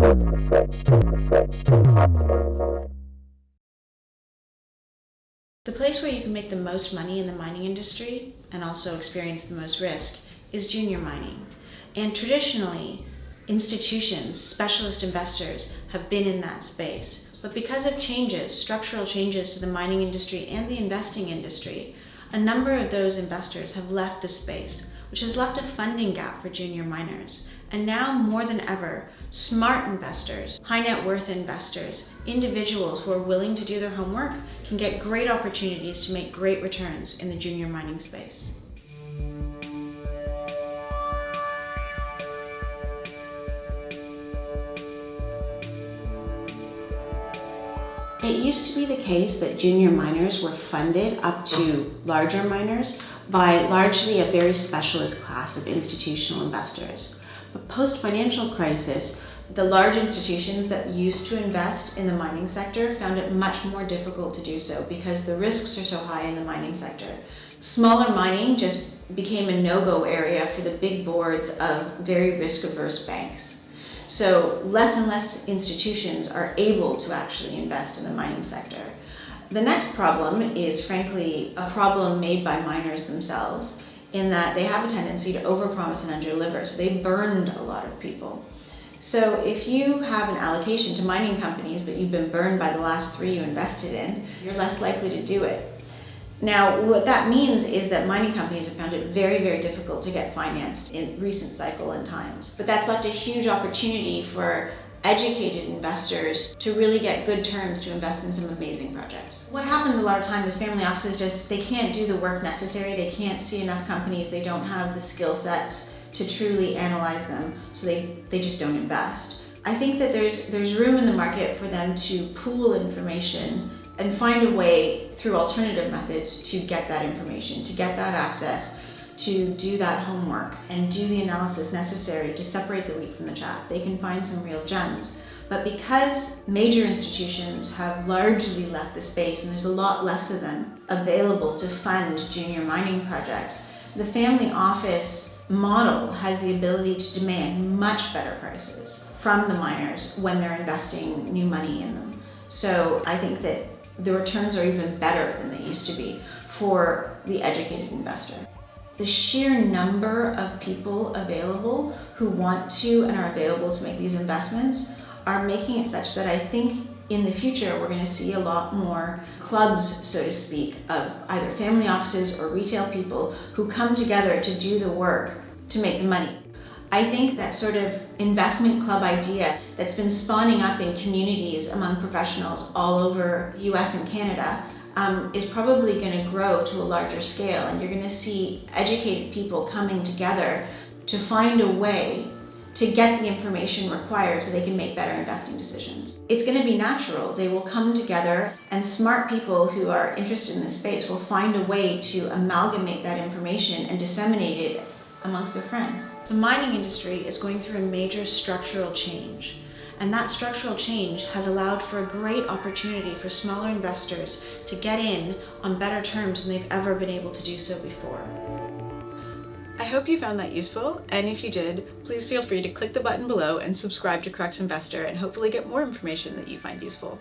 The place where you can make the most money in the mining industry and also experience the most risk is junior mining. And traditionally, institutions, specialist investors have been in that space. But because of changes, structural changes to the mining industry and the investing industry, a number of those investors have left the space, which has left a funding gap for junior miners. And now more than ever, smart investors, high net worth investors, individuals who are willing to do their homework can get great opportunities to make great returns in the junior mining space. It used to be the case that junior miners were funded up to larger miners by largely a very specialist class of institutional investors. But post-financial crisis, the large institutions that used to invest in the mining sector found it much more difficult to do so because the risks are so high in the mining sector. Smaller mining just became a no-go area for the big boards of very risk-averse banks. So less and less institutions are able to actually invest in the mining sector. The next problem is frankly a problem made by miners themselves in that they have a tendency to overpromise and underdeliver. So they burned a lot of people. So if you have an allocation to mining companies, but you've been burned by the last 3 you invested in, you're less likely to do it. Now, what that means is that mining companies have found it very, very difficult to get financed in recent cycle and times. But that's left a huge opportunity for educated investors to really get good terms to invest in some amazing projects. What happens a lot of times is family offices they can't do the work necessary, they can't see enough companies, they don't have the skill sets to truly analyze them, so they just don't invest. I think that there's room in the market for them to pool information and find a way through alternative methods to get that information, to get that access, to do that homework and do the analysis necessary to separate the wheat from the chaff. They can find some real gems. But because major institutions have largely left the space and there's a lot less of them available to fund junior mining projects, the family office model has the ability to demand much better prices from the miners when they're investing new money in them. So I think that the returns are even better than they used to be for the educated investor. The sheer number of people available who want to and are available to make these investments are making it such that I think in the future we're going to see a lot more clubs, so to speak, of either family offices or retail people who come together to do the work to make the money. I think that sort of investment club idea that's been spawning up in communities among professionals all over US and Canada is probably going to grow to a larger scale, and you're going to see educated people coming together to find a way to get the information required so they can make better investing decisions. It's going to be natural. They will come together, and smart people who are interested in this space will find a way to amalgamate that information and disseminate it amongst their friends. The mining industry is going through a major structural change, and that structural change has allowed for a great opportunity for smaller investors to get in on better terms than they've ever been able to do so before. I hope you found that useful, and if you did, please feel free to click the button below and subscribe to CRUX Investor and hopefully get more information that you find useful.